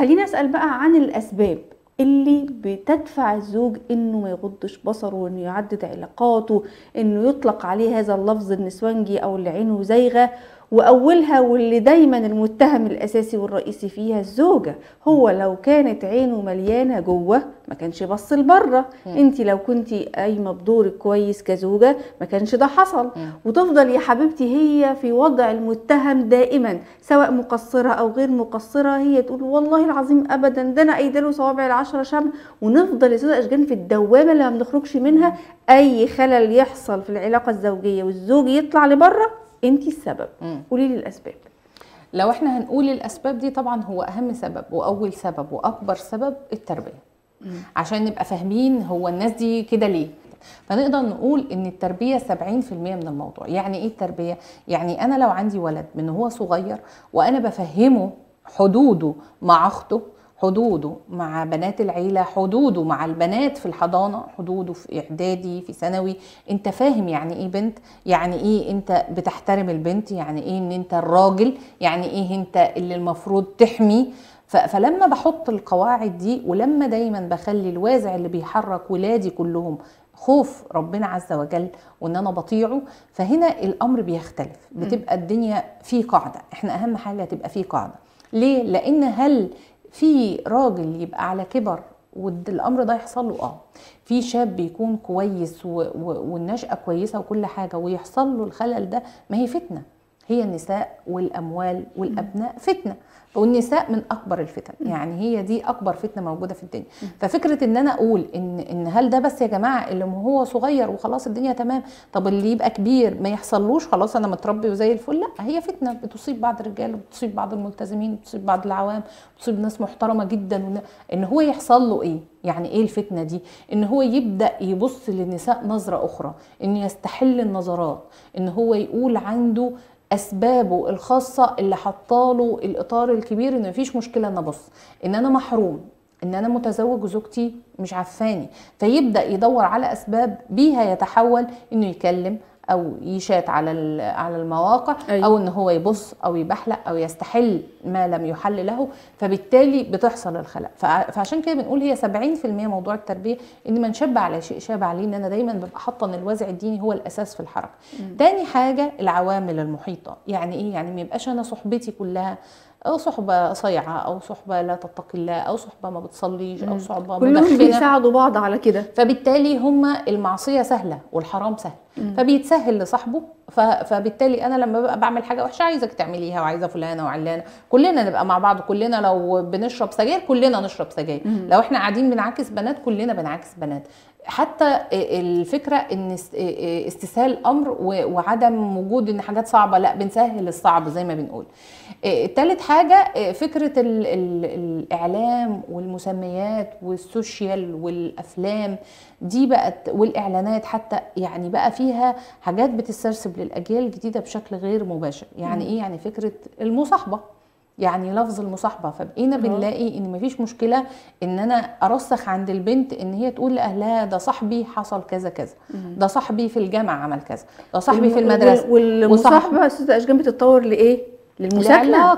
خليني اسال بقى عن الاسباب اللي بتدفع الزوج انه ما يغضش بصره، وانه يعدد علاقاته، انه يطلق عليه هذا اللفظ النسوانجي او اللي عينه زايغه. واولها واللي دايما المتهم الاساسي والرئيسي فيها الزوجه، هو لو كانت عينه مليانه جوه ما كانش بص لبره. انت لو كنتي قايمه بدورك كويس كزوجه ما كانش ده حصل. وتفضل يا حبيبتي هي في وضع المتهم دائما، سواء مقصره او غير مقصره، هي تقول والله العظيم ابدا ده انا قايله له صوابع العشره شمع. ونفضل يا استاذه اشجان في الدوامه اللي ما بنخرجش منها. اي خلل يحصل في العلاقه الزوجيه والزوج يطلع لبره انتي السبب. قولي لي الاسباب. لو احنا هنقول الاسباب دي، طبعا هو اهم سبب واول سبب واكبر سبب التربيه. عشان نبقى فاهمين هو الناس دي كده ليه. فنقدر نقول ان التربيه 70% من الموضوع. يعني ايه التربيه؟ يعني انا لو عندي ولد من هو صغير وانا بفهمه حدوده مع اخته، حدوده مع بنات العيلة، حدوده مع البنات في الحضانة، حدوده في إعدادي في ثانوي، انت فاهم يعني ايه بنت، يعني ايه انت بتحترم البنت، يعني ايه ان انت الراجل، يعني ايه انت اللي المفروض تحمي. فلما بحط القواعد دي، ولما دايما بخلي الوازع اللي بيحرك ولادي كلهم خوف ربنا عز وجل وان انا بطيعه، فهنا الامر بيختلف. بتبقى الدنيا في قاعدة. احنا اهم حاجة تبقى في قاعدة. ليه؟ لان هل في راجل يبقى على كبر والامر ده يحصل له؟ في شاب بيكون كويس والنشأة كويسة وكل حاجة ويحصل له الخلل ده؟ ما هي فتنة. هي النساء والاموال والابناء فتنة، والنساء من اكبر الفتن. يعني هي دي اكبر فتنه موجوده في الدنيا. ففكره ان انا اقول ان هل ده بس يا جماعه اللي هو صغير وخلاص الدنيا تمام، طب اللي يبقى كبير ما يحصلوش خلاص انا متربي وزي الفل؟ لا، هي فتنه بتصيب بعض الرجال وبتصيب بعض الملتزمين وبتصيب بعض العوام، بتصيب ناس محترمه جدا. ان هو يحصل له ايه؟ يعني ايه الفتنه دي؟ ان هو يبدا يبص للنساء نظره اخرى، ان يستحل النظرات، ان هو يقول عنده اسبابه الخاصه اللي حطاله الاطار الكبير ان مفيش مشكله ان ابص، ان انا محروم، ان انا متزوج وزوجتي مش عفاني. فيبدا يدور على اسباب بيها يتحول انه يكلم او يشات على المواقع. أيوة. او ان هو يبص او يبحلق او يستحل ما لم يحل له، فبالتالي بتحصل الخلق. فعشان كده بنقول هي 70% موضوع التربيه، ان من شاب على شيء شاب عليه. ان انا دايما ببقى حاطه ان الوازع الديني هو الاساس في الحركه. تاني حاجه العوامل المحيطه. يعني ايه؟ يعني ما يبقاش انا صحبتي كلها او صحبه صيعه، او صحبه لا تتقي الله، او صحبه ما بتصليش، او صحبه كلهم مدخنه، بيساعدوا بعض على كده. فبالتالي هما المعصيه سهله والحرام سهل. فبيتسهل لصاحبه. فبالتالي انا لما ببقى بعمل حاجه وحشه عايزك تعمليها، وعايزه فلانه وعلانه، كلنا نبقى مع بعض. كلنا لو بنشرب سجاير كلنا نشرب سجاير، لو احنا قاعدين بنعاكس بنات كلنا بنعاكس بنات. حتى الفكره ان استسهال امر وعدم وجود ان حاجات صعبه، لا بنسهل الصعب زي ما بنقول. تالت حاجه فكره الاعلام والمسميات والسوشيال والافلام دي بقت، والاعلانات حتى، يعني بقى فيها حاجات بتسترسب للاجيال الجديده بشكل غير مباشر. يعني ايه؟ يعني فكره المصاحبه، يعني لفظ المصاحبه. فبقينا بنلاقي ان مفيش مشكله ان انا ارسخ عند البنت ان هي تقول لاهلها ده صاحبي حصل كذا كذا، ده صاحبي في الجامعه عمل كذا، ده صاحبي في المدرسه. والمصاحبه استاذه اشجان بتتطور لايه؟ للمساكنه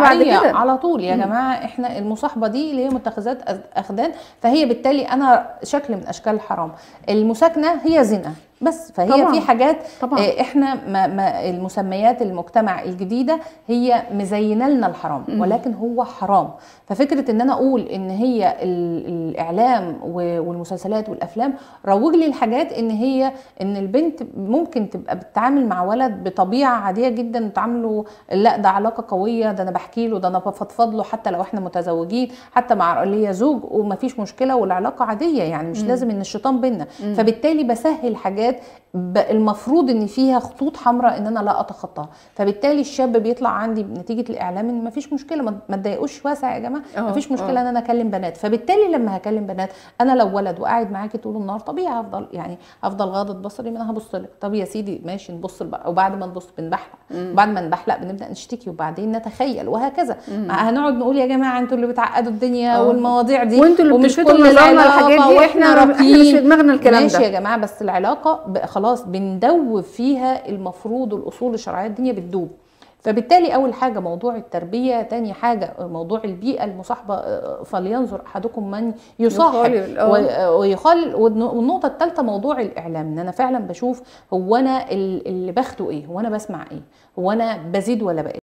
بعد كده على طول. يا جماعه احنا المصاحبه دي اللي هي متخذات اخدان، فهي بالتالي انا شكل من اشكال الحرام. المساكنه هي زنا بس. فهي طبعًا. في حاجات طبعًا. احنا ما المسميات المجتمع الجديده هي مزينه لنا الحرام، ولكن هو حرام. ففكره ان انا اقول ان هي الاعلام والمسلسلات والافلام روج لي الحاجات ان البنت ممكن تبقى بتتعامل مع ولد بطبيعه عاديه جدا، تعامله لا ده علاقه قويه، ده انا بحكي له، ده انا بفضفض له، حتى لو احنا متزوجين، حتى مع ليا زوج ومفيش مشكله والعلاقه عاديه، يعني مش لازم ان الشيطان بينا. فبالتالي بسهل حاجات المفروض ان فيها خطوط حمراء ان انا لا اتخطاها. فبالتالي الشاب بيطلع عندي بنتيجه الاعلام ان مفيش مشكله، ما تضايقوش واسع يا جماعه، مفيش مشكله ان انا اكلم بنات. فبالتالي لما هكلم بنات، انا لو ولد وقاعد معاكي طول النهار طبيعي هفضل غاضض بصري، ما انا هبص لك. طب يا سيدي ماشي نبص بقى، وبعد ما نبص بنبحلق، وبعد ما نبحلق بنبدا نشتكي، وبعدين نتخيل، وهكذا. هنقعد نقول يا جماعه انتوا اللي بتعقدوا الدنيا والمواضيع دي، وانتوا اللي بتلفتوا نظرنا الحاجات دي، احنا مش في دماغنا الكلام ماشي ده. يا جماعه، بس العلاقه خلاص بندوب فيها المفروض والاصول الشرعيه، الدنيا بتدوب. فبالتالي اول حاجه موضوع التربيه، تاني حاجه موضوع البيئه المصاحبه، فلينظر احدكم من يصاحب ويخالل. والنقطه الثالثه موضوع الاعلام، ان انا فعلا بشوف هو انا اللي باخده ايه، هو انا بسمع ايه، هو انا بزيد ولا بقل.